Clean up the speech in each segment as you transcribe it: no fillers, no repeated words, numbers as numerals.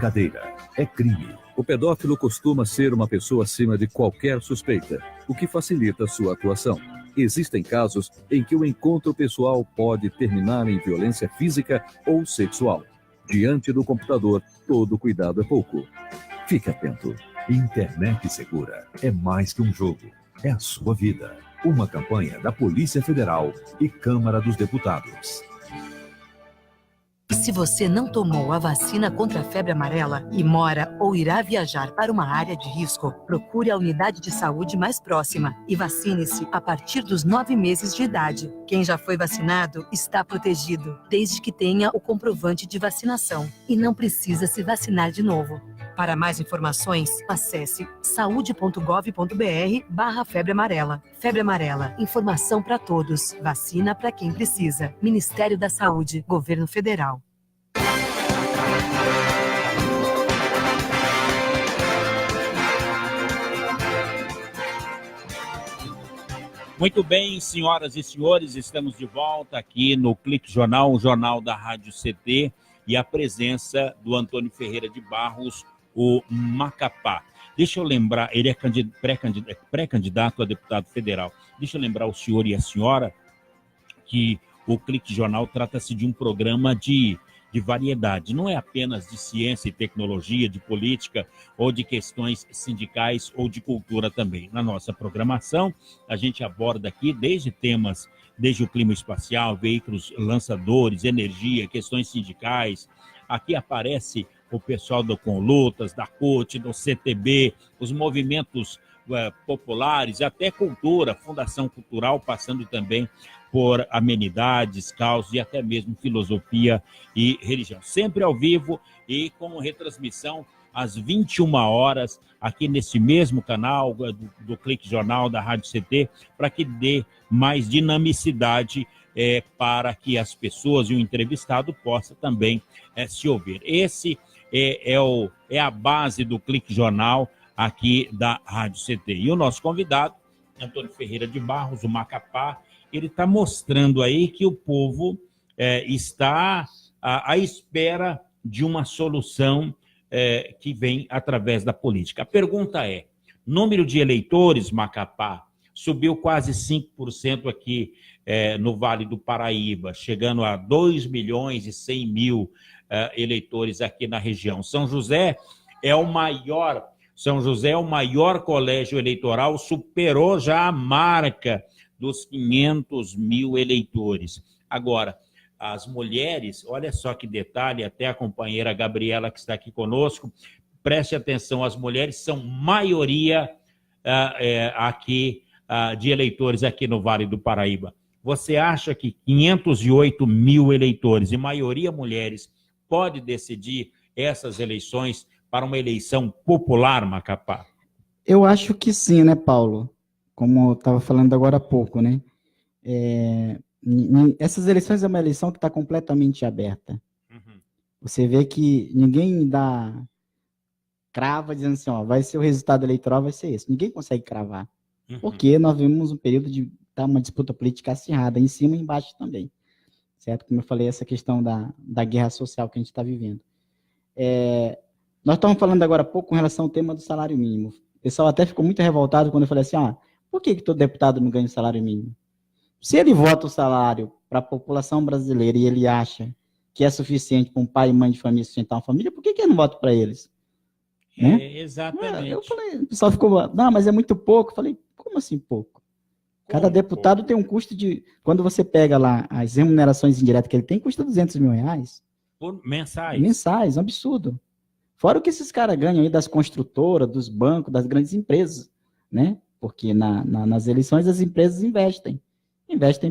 brincadeira, é crime. O pedófilo costuma ser uma pessoa acima de qualquer suspeita, o que facilita sua atuação. Existem casos em que o encontro pessoal pode terminar em violência física ou sexual. Diante do computador, todo cuidado é pouco. Fique atento. Internet Segura é mais que um jogo, é a sua vida. Uma campanha da Polícia Federal e Câmara dos Deputados. Se você não tomou a vacina contra a febre amarela e mora ou irá viajar para uma área de risco, procure a unidade de saúde mais próxima e vacine-se a partir dos 9 meses de idade. Quem já foi vacinado está protegido, desde que tenha o comprovante de vacinação e não precisa se vacinar de novo. Para mais informações, acesse saude.gov.br/febre amarela. Febre amarela, informação para todos, vacina para quem precisa. Ministério da Saúde, Governo Federal. Muito bem, senhoras e senhores, estamos de volta aqui no Clique Jornal, o jornal da Rádio CT, e a presença do Antônio Ferreira de Barros, o Macapá. Deixa eu lembrar, ele é pré-candidato a deputado federal. Deixa eu lembrar o senhor e a senhora que o Clique Jornal trata-se de um programa de variedade. Não é apenas de ciência e tecnologia, de política ou de questões sindicais ou de cultura também. Na nossa programação, a gente aborda aqui desde temas, desde o clima espacial, veículos lançadores, energia, questões sindicais. Aqui aparece o pessoal do Conlutas, da CUT, do CTB, os movimentos populares, até cultura, Fundação Cultural, passando também por amenidades, causas e até mesmo filosofia e religião. Sempre ao vivo e com retransmissão às 21 horas, aqui nesse mesmo canal do Clique Jornal, da Rádio CT, para que dê mais dinamicidade para que as pessoas e o entrevistado possa também se ouvir. Esse é a base do Clique Jornal aqui da Rádio CT. E o nosso convidado, Antônio Ferreira de Barros, o Macapá, ele está mostrando aí que o povo está à espera de uma solução que vem através da política. A pergunta é, número de eleitores, Macapá, subiu quase 5% aqui no Vale do Paraíba, chegando a 2.100.000 eleitores aqui na região. São José é o maior colégio eleitoral, superou já a marca dos 500.000 eleitores. Agora, as mulheres, olha só que detalhe, até a companheira Gabriela que está aqui conosco, preste atenção, as mulheres são maioria aqui de eleitores aqui no Vale do Paraíba. Você acha que 508.000 eleitores, e maioria mulheres, pode decidir essas eleições para uma eleição popular, Macapá? Eu acho que sim, né, Paulo? Como eu estava falando agora há pouco, né? Essas eleições é uma eleição que está completamente aberta. Uhum. Você vê que ninguém crava dizendo assim, ó, vai ser o resultado eleitoral, vai ser esse. Ninguém consegue cravar. Uhum. Porque nós vimos um período de uma disputa política acirrada, em cima e embaixo também. Certo? Como eu falei, essa questão da guerra social que a gente está vivendo. Nós estamos falando agora há pouco com relação ao tema do salário mínimo. O pessoal até ficou muito revoltado quando eu falei assim, por que todo deputado não ganha o salário mínimo? Se ele vota o salário para a população brasileira e ele acha que é suficiente para um pai e mãe de família sustentar uma família, por que ele não vota para eles? Né? Exatamente. Eu falei, o pessoal ficou, não, mas é muito pouco. Eu falei, como assim pouco? Cada deputado tem um custo de... Quando você pega lá as remunerações indiretas que ele tem, custa R$200 mil. Por mensais? Mensais, um absurdo. Fora o que esses caras ganham aí das construtoras, dos bancos, das grandes empresas, né? Porque nas eleições as empresas investem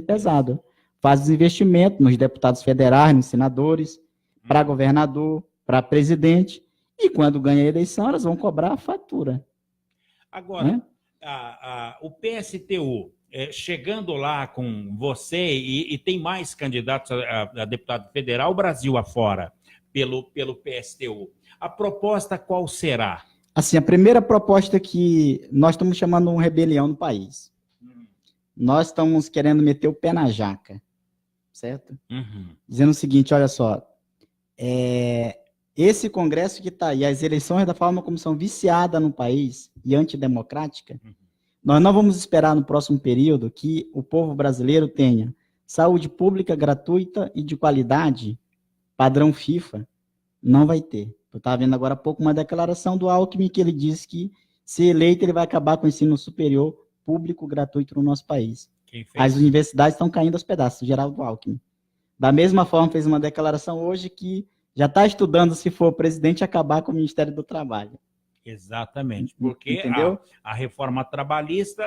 pesado. Fazem investimento nos deputados federais, nos senadores, para governador, para presidente, e quando ganha a eleição elas vão cobrar a fatura. Agora, né? O PSTU, chegando lá com você, e tem mais candidatos a deputado federal, Brasil afora, pelo PSTU. A proposta qual será? Assim, a primeira proposta que nós estamos chamando de uma rebelião no país. Nós estamos querendo meter o pé na jaca, certo? Uhum. Dizendo o seguinte, olha só, esse Congresso que está aí, as eleições da forma como são viciadas no país e antidemocrática, nós não vamos esperar no próximo período que o povo brasileiro tenha saúde pública gratuita e de qualidade, padrão FIFA, não vai ter. Eu estava vendo agora há pouco uma declaração do Alckmin que ele disse que, se eleito, ele vai acabar com o ensino superior público gratuito no nosso país. As universidades estão caindo aos pedaços, Geraldo Alckmin. Da mesma forma, fez uma declaração hoje que já está estudando, se for presidente, acabar com o Ministério do Trabalho. Exatamente, porque a reforma trabalhista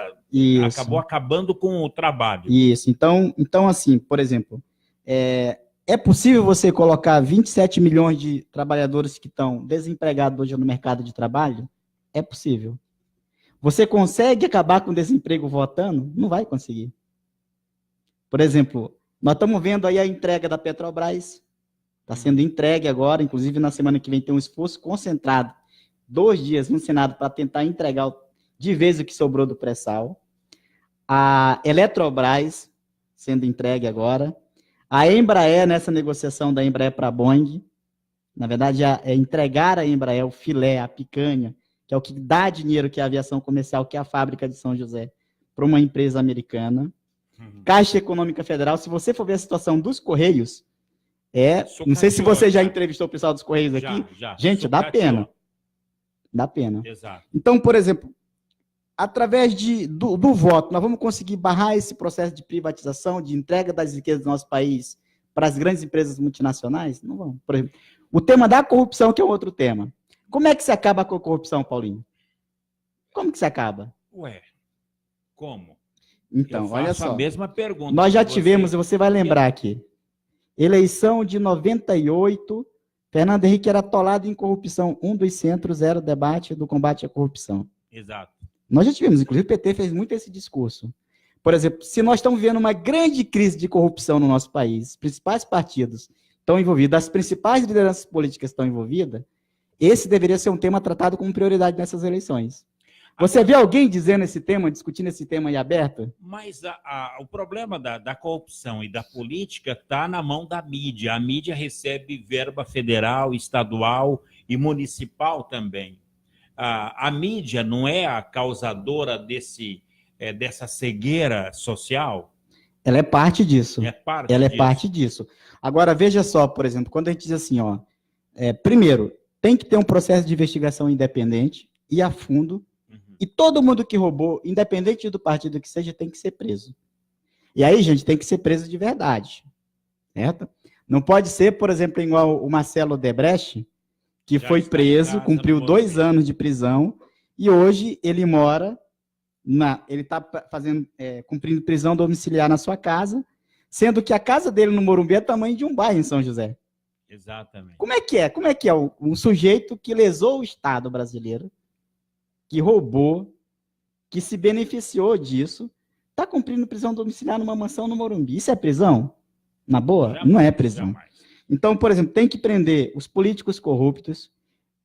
acabou acabando com o trabalho. Isso, então assim, por exemplo, é possível você colocar 27 milhões de trabalhadores que estão desempregados hoje no mercado de trabalho? É possível. Você consegue acabar com o desemprego votando? Não vai conseguir. Por exemplo, nós estamos vendo aí a entrega da Petrobras, está sendo entregue agora, inclusive na semana que vem tem um esforço concentrado, 2 dias no Senado para tentar entregar de vez o que sobrou do pré-sal. A Eletrobras sendo entregue agora. A Embraer, nessa negociação da Embraer para a Boeing, na verdade é entregar a Embraer o filé, a picanha, que é o que dá dinheiro, que é a aviação comercial, que é a fábrica de São José, para uma empresa americana. Caixa Econômica Federal, se você for ver a situação dos Correios, não sei se você já entrevistou o pessoal dos Correios aqui. Já. Gente, dá pena. Dá pena. Exato. Então, por exemplo, através do voto, nós vamos conseguir barrar esse processo de privatização, de entrega das riquezas do nosso país para as grandes empresas multinacionais? Não vamos. Por exemplo, o tema da corrupção, que é um outro tema. Como é que se acaba com a corrupção, Paulinho? Como que se acaba? Como? Então, olha só. A mesma pergunta. Nós já tivemos, e você vai lembrar aqui, eleição de 98, Fernando Henrique era atolado em corrupção, um dos centros era o debate do combate à corrupção. Exato. Nós já tivemos, inclusive o PT fez muito esse discurso. Por exemplo, se nós estamos vivendo uma grande crise de corrupção no nosso país, os principais partidos estão envolvidos, as principais lideranças políticas estão envolvidas, esse deveria ser um tema tratado como prioridade nessas eleições. Você vê alguém dizendo esse tema, discutindo esse tema aí aberto? Mas o problema da corrupção e da política está na mão da mídia. A mídia recebe verba federal, estadual e municipal também. A mídia não é a causadora dessa cegueira social? Ela é parte disso. Ela é parte disso. Agora, veja só, por exemplo, quando a gente diz assim, primeiro, tem que ter um processo de investigação independente e a fundo, e todo mundo que roubou, independente do partido que seja, tem que ser preso. E aí, gente, tem que ser preso de verdade. Certo? Não pode ser, por exemplo, igual o Marcelo Odebrecht, que foi preso, cumpriu 2 anos de prisão, e hoje ele mora, ele está cumprindo prisão domiciliar na sua casa, sendo que a casa dele no Morumbi é tamanho de um bairro em São José. Exatamente. Como é que é? Como é que é um sujeito que lesou o Estado brasileiro, que roubou, que se beneficiou disso, está cumprindo prisão domiciliar numa mansão no Morumbi? Isso é prisão? Na boa? Jamais, não é prisão. Jamais. Então, por exemplo, tem que prender os políticos corruptos,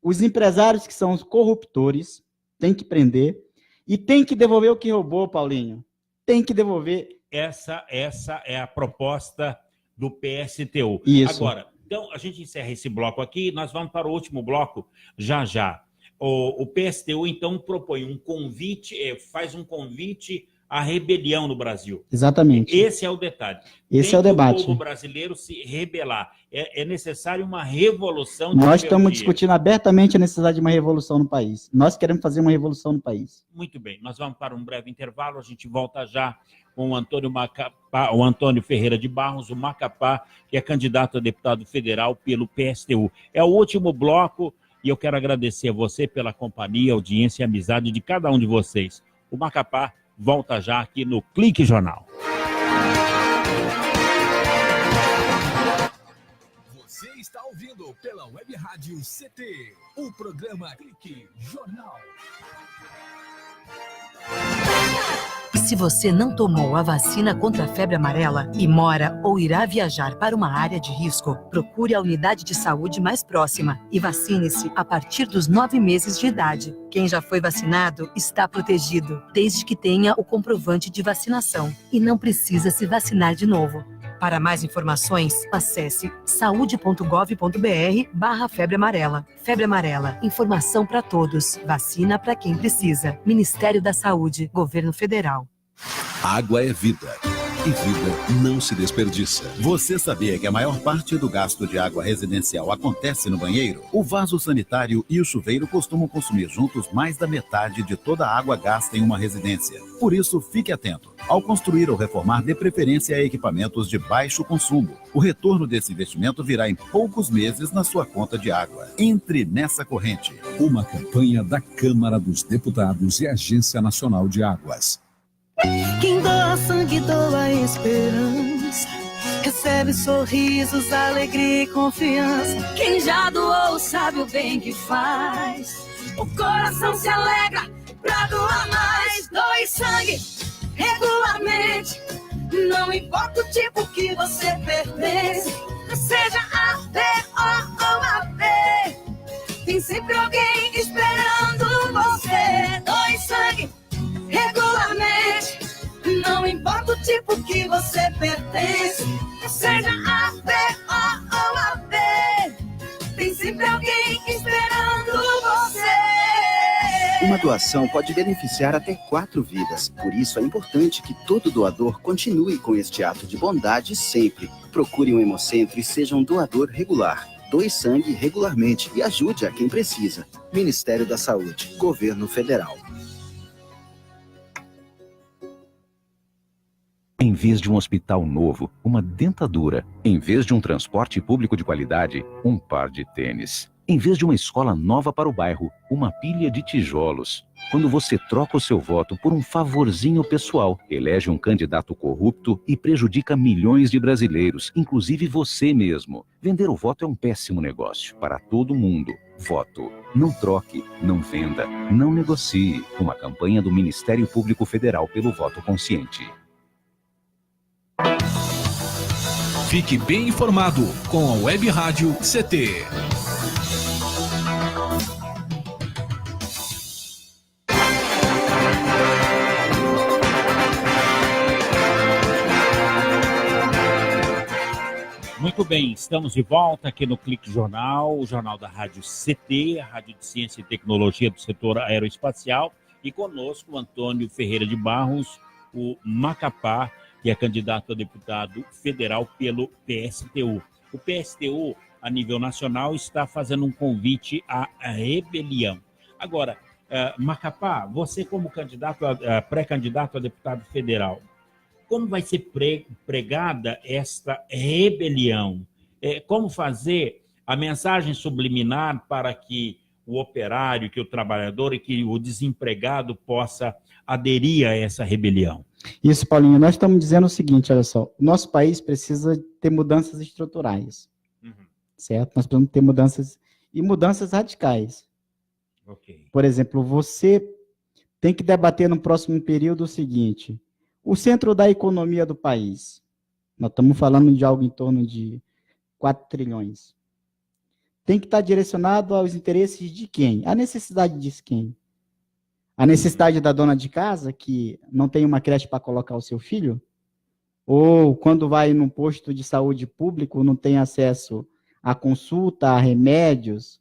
os empresários que são os corruptores, tem que prender, e tem que devolver o que roubou, Paulinho. Tem que devolver. Essa é a proposta do PSTU. Isso. Agora, então, a gente encerra esse bloco aqui, nós vamos para o último bloco já. O PSTU, então, propõe um convite, faz um convite à rebelião no Brasil. Exatamente. Esse é o detalhe. Esse é o debate. O povo brasileiro se rebelar. É necessário uma revolução. Nós estamos discutindo abertamente a necessidade de uma revolução no país. Nós queremos fazer uma revolução no país. Muito bem. Nós vamos para um breve intervalo. A gente volta já com o Antônio Ferreira de Barros, o Macapá, que é candidato a deputado federal pelo PSTU. É o último bloco. E eu quero agradecer a você pela companhia, audiência e amizade de cada um de vocês. O Macapá volta já aqui no Clique Jornal. Você está ouvindo pela Web Rádio CT, o programa Clique Jornal. Se você não tomou a vacina contra a febre amarela e mora ou irá viajar para uma área de risco, procure a unidade de saúde mais próxima e vacine-se a partir dos 9 meses de idade. Quem já foi vacinado está protegido, desde que tenha o comprovante de vacinação e não precisa se vacinar de novo. Para mais informações, acesse saude.gov.br/febre amarela. Febre amarela, informação para todos, vacina para quem precisa. Ministério da Saúde, Governo Federal. Água é vida. E vida não se desperdiça. Você sabia que a maior parte do gasto de água residencial acontece no banheiro? O vaso sanitário e o chuveiro costumam consumir juntos mais da metade de toda a água gasta em uma residência. Por isso, fique atento. Ao construir ou reformar, dê preferência a equipamentos de baixo consumo. O retorno desse investimento virá em poucos meses na sua conta de água. Entre nessa corrente. Uma campanha da Câmara dos Deputados e Agência Nacional de Águas. Quem doa sangue, doa esperança. Recebe sorrisos, alegria e confiança. Quem já doou sabe o bem que faz. O coração se alegra pra doar mais. Doe sangue regularmente. Não importa o tipo que você pertence. Seja A, B ou AB. Tem sempre alguém esperando você. Doe sangue regularmente, não importa o tipo que você pertence, seja A, B ou AB, tem sempre alguém esperando você. Uma doação pode beneficiar até 4 vidas, por isso é importante que todo doador continue com este ato de bondade sempre. Procure um hemocentro e seja um doador regular. Doe sangue regularmente e ajude a quem precisa. Ministério da Saúde, Governo Federal. Em vez de um hospital novo, uma dentadura. Em vez de um transporte público de qualidade, um par de tênis. Em vez de uma escola nova para o bairro, uma pilha de tijolos. Quando você troca o seu voto por um favorzinho pessoal, elege um candidato corrupto e prejudica milhões de brasileiros, inclusive você mesmo. Vender o voto é um péssimo negócio para todo mundo. Voto. Não troque, não venda, não negocie. Uma campanha do Ministério Público Federal pelo voto consciente. Fique bem informado com a Web Rádio CT. Muito bem, estamos de volta aqui no Clique Jornal, o jornal da Rádio CT, a Rádio de Ciência e Tecnologia do setor aeroespacial, e conosco o Antônio Ferreira de Barros, o Macapá, que é candidato a deputado federal pelo PSTU. O PSTU, a nível nacional, está fazendo um convite à rebelião. Agora, Macapá, você como candidato, pré-candidato a deputado federal, como vai ser pregada esta rebelião? Como fazer a mensagem subliminar para que o operário, que o trabalhador e que o desempregado possa aderir a essa rebelião? Isso, Paulinho, nós estamos dizendo o seguinte, olha só, o nosso país precisa ter mudanças estruturais, certo? Nós precisamos ter mudanças radicais. Okay. Por exemplo, você tem que debater no próximo período o seguinte, o centro da economia do país, nós estamos falando de algo em torno de 4 trilhões, tem que estar direcionado aos interesses de quem? A necessidade de quem? A necessidade da dona de casa, que não tem uma creche para colocar o seu filho? Ou quando vai num posto de saúde público, não tem acesso à consulta, a remédios,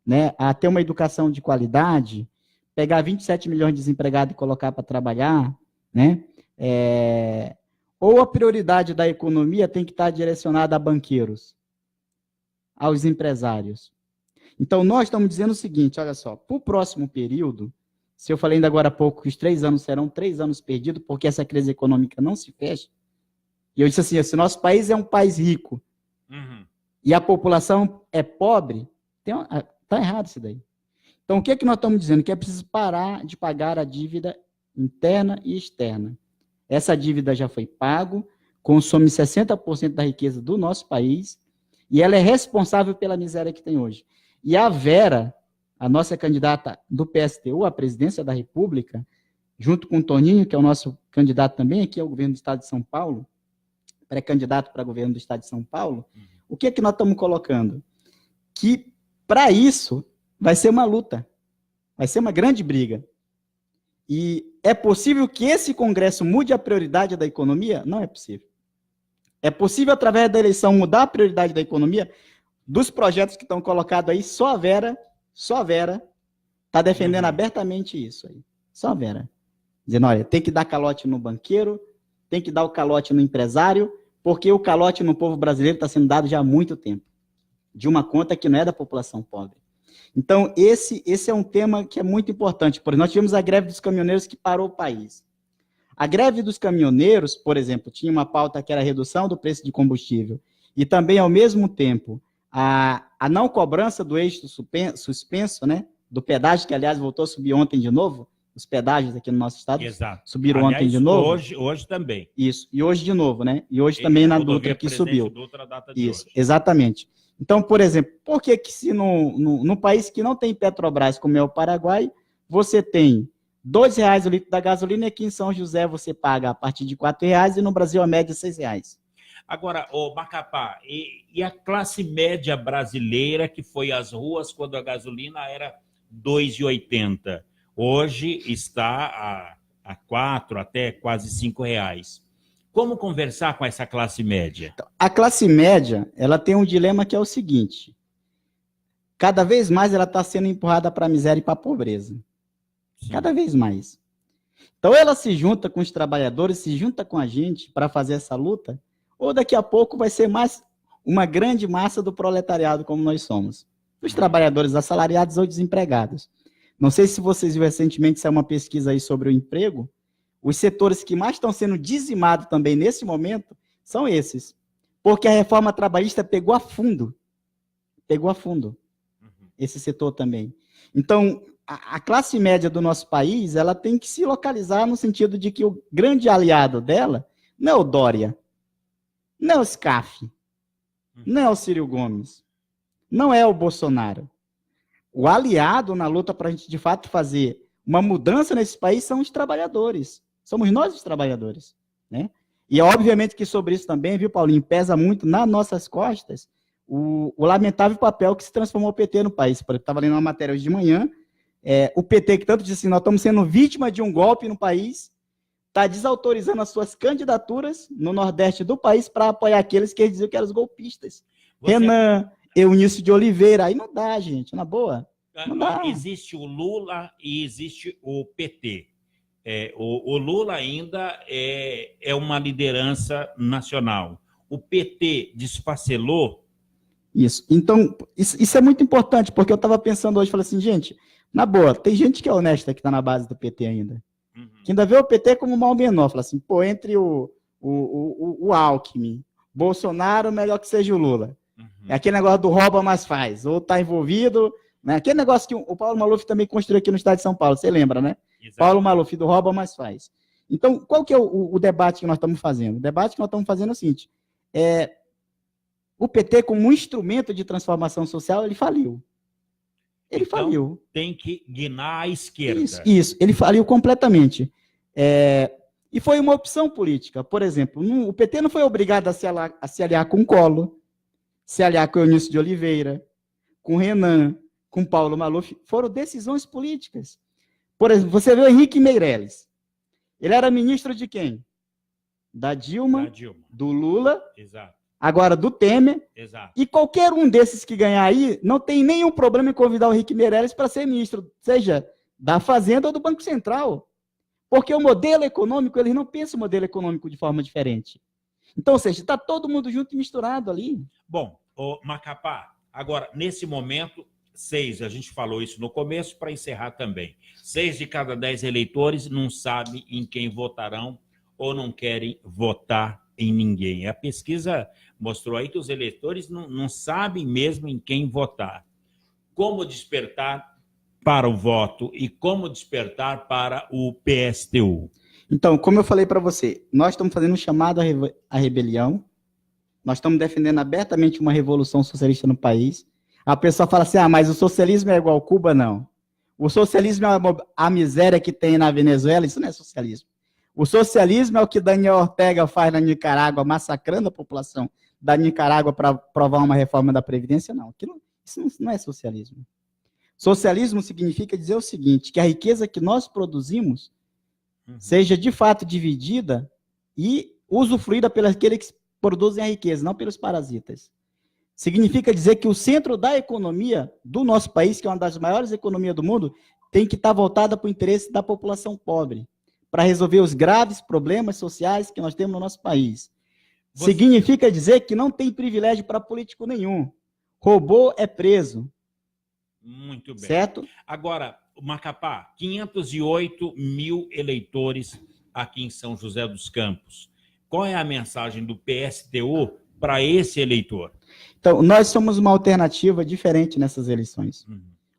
né? A ter uma educação de qualidade, pegar 27 milhões de desempregados e colocar para trabalhar, né? Ou a prioridade da economia tem que estar direcionada a banqueiros, aos empresários. Então, nós estamos dizendo o seguinte, olha só, para o próximo período, se eu falei ainda agora há pouco que os 3 anos serão 3 anos perdidos, porque essa crise econômica não se fecha, e eu disse assim, se nosso país é um país rico, e a população é pobre, está errado isso daí. Então, o que é que nós estamos dizendo? Que é preciso parar de pagar a dívida interna e externa. Essa dívida já foi pago, consome 60% da riqueza do nosso país, e ela é responsável pela miséria que tem hoje. E a Vera, a nossa candidata do PSTU, à presidência da República, junto com o Toninho, que é o nosso candidato também aqui ao governo do Estado de São Paulo, pré-candidato para governo do Estado de São Paulo, o que é que nós estamos colocando? Que, para isso, vai ser uma luta, vai ser uma grande briga. E é possível que esse Congresso mude a prioridade da economia? Não é possível. É possível, através da eleição, mudar a prioridade da economia? Dos projetos que estão colocados aí, só a Vera está defendendo abertamente isso aí. Só a Vera. Dizendo, olha, tem que dar calote no banqueiro, tem que dar o calote no empresário, porque o calote no povo brasileiro está sendo dado já há muito tempo, de uma conta que não é da população pobre. Então, esse é um tema que é muito importante. Por exemplo, nós tivemos a greve dos caminhoneiros que parou o país. A greve dos caminhoneiros, por exemplo, tinha uma pauta que era a redução do preço de combustível e também, ao mesmo tempo, a não cobrança do eixo suspenso, né, do pedágio, que, aliás, voltou a subir ontem de novo, os pedágios aqui no nosso estado. Exato. Subiram ontem de novo. Hoje também. Isso, e hoje de novo, né? E hoje também na Dutra que subiu. Dutra, data de Isso, hoje. Exatamente. Então, por exemplo, por que se no país que não tem Petrobras, como é o Paraguai, você tem R$2 o litro da gasolina e aqui em São José você paga a partir de R$4 e no Brasil a média é R$6. Agora, Macapá, e a classe média brasileira que foi às ruas quando a gasolina era R$2,80? Hoje está a R$4 até quase R$5. Como conversar com essa classe média? A classe média, ela tem um dilema que é o seguinte: cada vez mais ela está sendo empurrada para a miséria e para a pobreza. Sim. Cada vez mais. Então ela se junta com os trabalhadores, se junta com a gente para fazer essa luta, ou daqui a pouco vai ser mais uma grande massa do proletariado como nós somos. Os trabalhadores assalariados ou desempregados. Não sei se vocês viram recentemente, saiu uma pesquisa aí sobre o emprego. Os setores que mais estão sendo dizimados também nesse momento são esses. Porque a reforma trabalhista pegou a fundo. Esse setor também. Então, a classe média do nosso país, ela tem que se localizar no sentido de que o grande aliado dela não é o Dória, não é o SCAF, não é o Ciro Gomes, não é o Bolsonaro. O aliado na luta para a gente, de fato, fazer uma mudança nesse país são os trabalhadores. Somos nós os trabalhadores, né? E, obviamente, que sobre isso também, viu, Paulinho, pesa muito nas nossas costas o lamentável papel que se transformou o PT no país. Eu estava lendo uma matéria hoje de manhã, o PT, que tanto disse assim, nós estamos sendo vítima de um golpe no país, está desautorizando as suas candidaturas no Nordeste do país para apoiar aqueles que eles diziam que eram os golpistas. Renan, Eunício de Oliveira, aí não dá, gente, na boa. Não dá. Existe o Lula e existe o PT. O Lula ainda é uma liderança nacional. O PT desfacelou. Isso. Então, isso é muito importante, porque eu estava pensando hoje, falei assim, gente, na boa, tem gente que é honesta que está na base do PT ainda. Que ainda vê o PT como um mal menor. Fala assim, pô, entre o Alckmin, Bolsonaro, melhor que seja o Lula. É aquele negócio do rouba, mas faz. Ou está envolvido, né? Aquele negócio que o Paulo Maluf também construiu aqui no estado de São Paulo, você lembra, né? Exato. Paulo Maluf, do rouba, mas faz. Então, qual que é o debate que nós estamos fazendo? O debate que nós estamos fazendo é o seguinte, o PT, como um instrumento de transformação social, ele faliu. Ele faliu. Tem que guinar à esquerda. Isso, ele faliu completamente. E foi uma opção política. Por exemplo, o PT não foi obrigado a se aliar com o Collor, se aliar com o Eunício de Oliveira, com o Renan, com o Paulo Maluf. Foram decisões políticas. Por exemplo, você vê o Henrique Meirelles. Ele era ministro de quem? Da Dilma. Do Lula. Exato. Agora do Temer. Exato. E qualquer um desses que ganhar aí, não tem nenhum problema em convidar o Henrique Meirelles para ser ministro, seja da Fazenda ou do Banco Central. Porque o modelo econômico, eles não pensam o modelo econômico de forma diferente. Então, ou seja, está todo mundo junto e misturado ali. Bom, Macapá, agora, nesse momento, 6, a gente falou isso no começo, para encerrar também. 6 de cada 10 eleitores não sabem em quem votarão ou não querem votar em ninguém. A pesquisa mostrou aí que os eleitores não sabem mesmo em quem votar. Como despertar para o voto e como despertar para o PSTU? Então, como eu falei para você, nós estamos fazendo um chamado à rebelião, nós estamos defendendo abertamente uma revolução socialista no país. A pessoa fala assim, mas o socialismo é igual a Cuba? Não. O socialismo é a miséria que tem na Venezuela? Isso não é socialismo. O socialismo é o que Daniel Ortega faz na Nicarágua, massacrando a população da Nicarágua para provar uma reforma da Previdência? Não. Isso não é socialismo. Socialismo significa dizer o seguinte, que a riqueza que nós produzimos seja de fato dividida e usufruída produzem a riqueza, não pelos parasitas. Significa dizer que o centro da economia do nosso país, que é uma das maiores economias do mundo, tem que estar voltada para o interesse da população pobre, para resolver os graves problemas sociais que nós temos no nosso país. Significa dizer que não tem privilégio para político nenhum. Roubou é preso. Muito bem. Certo? Agora, Macapá, 508 mil eleitores aqui em São José dos Campos. Qual é a mensagem do PSTU para esse eleitor? Então, nós somos uma alternativa diferente nessas eleições.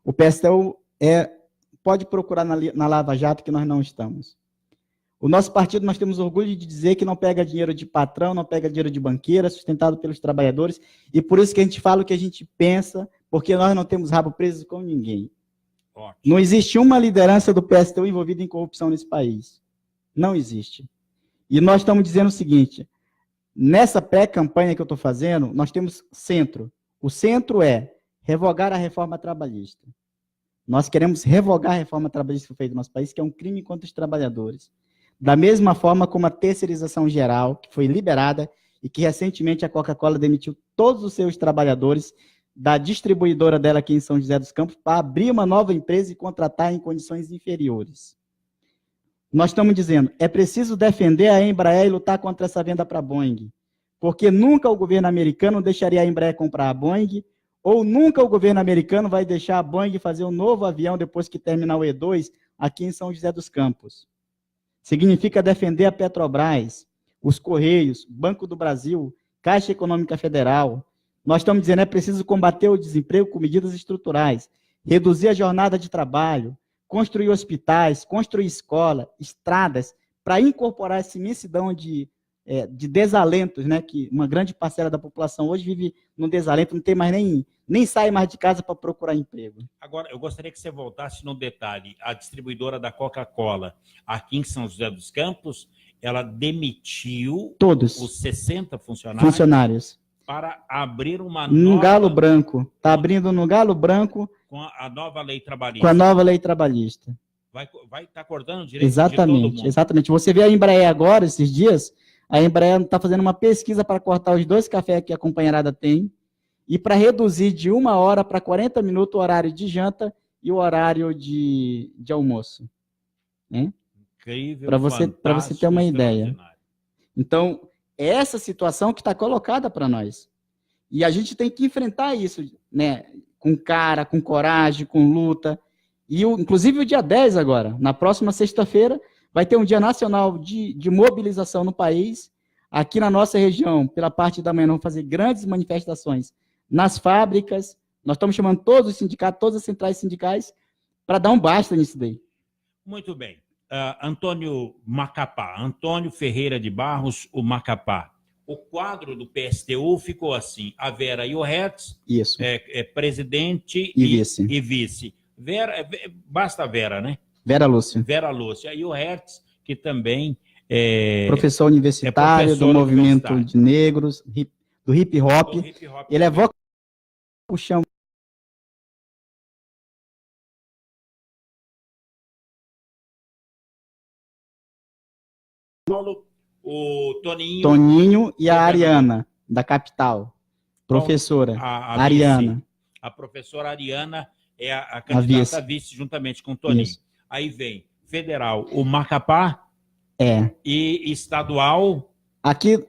O PSTU pode procurar na Lava Jato que nós não estamos. O nosso partido, nós temos orgulho de dizer que não pega dinheiro de patrão, não pega dinheiro de banqueira, sustentado pelos trabalhadores, e por isso que a gente fala o que a gente pensa, porque nós não temos rabo preso com ninguém. Ótimo. Não existe uma liderança do PSTU envolvida em corrupção nesse país. Não existe. E nós estamos dizendo o seguinte, nessa pré-campanha que eu estou fazendo, nós temos centro. O centro é revogar a reforma trabalhista. Nós queremos revogar a reforma trabalhista que foi feita no nosso país, que é um crime contra os trabalhadores. Da mesma forma como a terceirização geral, que foi liberada e que recentemente a Coca-Cola demitiu todos os seus trabalhadores da distribuidora dela aqui em São José dos Campos para abrir uma nova empresa e contratar em condições inferiores. Nós estamos dizendo, é preciso defender a Embraer e lutar contra essa venda para a Boeing, porque nunca o governo americano deixaria a Embraer comprar a Boeing, ou nunca o governo americano vai deixar a Boeing fazer um novo avião depois que terminar o E2 aqui em São José dos Campos. Significa defender a Petrobras, os Correios, Banco do Brasil, Caixa Econômica Federal. Nós estamos dizendo, é preciso combater o desemprego com medidas estruturais, reduzir a jornada de trabalho, construir hospitais, construir escola, estradas, para incorporar essa imensidão de desalentos, né, que uma grande parcela da população hoje vive num desalento, não tem mais nem sai mais de casa para procurar emprego. Agora, eu gostaria que você voltasse no detalhe. A distribuidora da Coca-Cola aqui em São José dos Campos, ela demitiu todos os 60 funcionários para abrir uma no nova... Galo Branco. Está abrindo no Galo Branco com a nova lei trabalhista. Com a nova lei trabalhista. Vai estar cortando o direito exatamente, de todo mundo. Exatamente. Você vê a Embraer agora, esses dias, a Embraer está fazendo uma pesquisa para cortar os 2 cafés que a companheirada tem e para reduzir de 1 hora para 40 minutos o horário de janta e o horário de almoço. Né? Incrível, para você ter uma ideia. Então, é essa situação que está colocada para nós. E a gente tem que enfrentar isso, né? Com cara, com coragem, com luta. E inclusive o dia 10 agora, na próxima sexta-feira, vai ter um dia nacional de mobilização no país. Aqui na nossa região, pela parte da manhã, vamos fazer grandes manifestações nas fábricas. Nós estamos chamando todos os sindicatos, todas as centrais sindicais, para dar um basta nisso daí. Muito bem. Antônio Macapá, Antônio Ferreira de Barros, o Macapá. O quadro do PSTU ficou assim, a Vera e o Hertz, isso. Presidente e vice. Vera, basta a Vera, né? Vera Lúcia. Vera Lúcia. E o Hertz, que também professor universitário do movimento de negros, do hip hop. Ele é vocal o chão. O Toninho e a Ariana, da capital. Professora Ariana. Vice. A professora Ariana é a candidata a vice, juntamente com o Toninho. Isso. Aí vem federal, o Macapá. E estadual. Aqui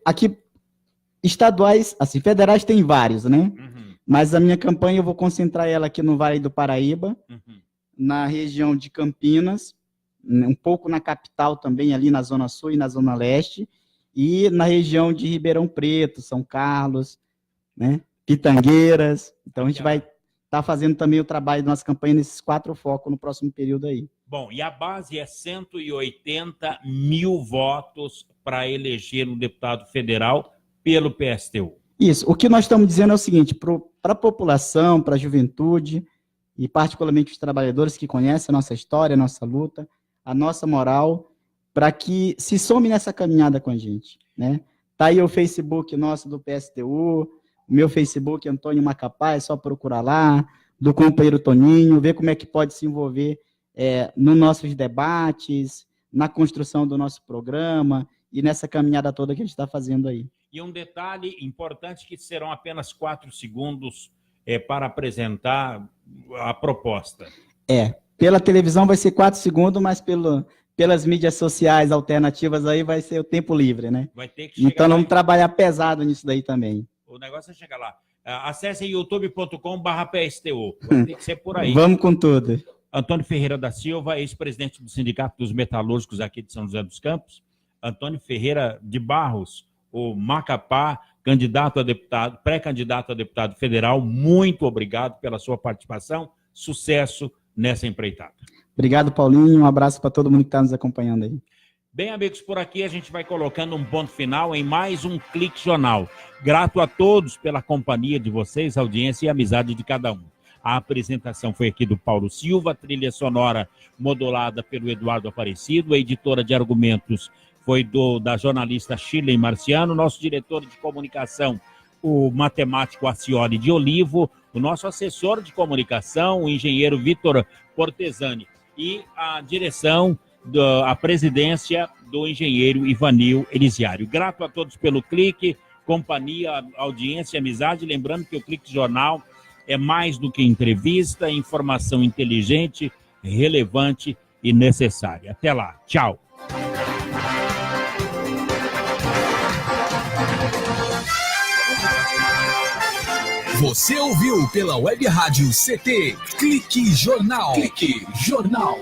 estaduais, assim, federais tem vários, né? Uhum. Mas a minha campanha eu vou concentrar ela aqui no Vale do Paraíba, na região de Campinas, um pouco na capital também, ali na Zona Sul e na Zona Leste, e na região de Ribeirão Preto, São Carlos, né? Pitangueiras. Então a gente vai estar fazendo também o trabalho da nossa campanha nesses 4 focos no próximo período aí. Bom, e a base é 180 mil votos para eleger um deputado federal pelo PSTU. Isso. O que nós estamos dizendo é o seguinte, para a população, para a juventude, e particularmente os trabalhadores que conhecem a nossa história, a nossa luta, a nossa moral, para que se some nessa caminhada com a gente. Né? Tá aí o Facebook nosso do PSTU, o meu Facebook, Antônio Macapá, é só procurar lá, do companheiro Toninho, ver como é que pode se envolver nos nossos debates, na construção do nosso programa, e nessa caminhada toda que a gente está fazendo aí. E um detalhe importante que serão apenas 4 segundos para apresentar a proposta. Pela televisão vai ser 4 segundos, mas pelas mídias sociais alternativas aí vai ser o tempo livre, né? Vai ter que chegar então lá. vamos trabalhar pesado nisso daí também. O negócio é chegar lá. Acesse youtube.com/PSTU. Vai ter que ser por aí. Vamos com tudo. Antônio Ferreira da Silva, ex-presidente do Sindicato dos Metalúrgicos aqui de São José dos Campos. Antônio Ferreira de Barros, o Macapá, candidato a deputado, pré-candidato a deputado federal. Muito obrigado pela sua participação. Sucesso nessa empreitada. Obrigado, Paulinho. Um abraço para todo mundo que está nos acompanhando aí. Bem, amigos, por aqui a gente vai colocando um ponto final em mais um Clique Jornal. Grato a todos pela companhia de vocês, audiência e amizade de cada um. A apresentação foi aqui do Paulo Silva, trilha sonora modulada pelo Eduardo Aparecido, a editora de argumentos foi da jornalista Shirley Marciano, nosso diretor de comunicação, o matemático Acioli de Olivo, o nosso assessor de comunicação, o engenheiro Vitor Portesani, e a direção, a presidência do engenheiro Ivanil Elisiário. Grato a todos pelo clique, companhia, audiência, amizade. Lembrando que o Clique Jornal é mais do que entrevista, informação inteligente, relevante e necessária. Até lá. Tchau. Você ouviu pela Web Rádio CT Clique Jornal. Clique Jornal.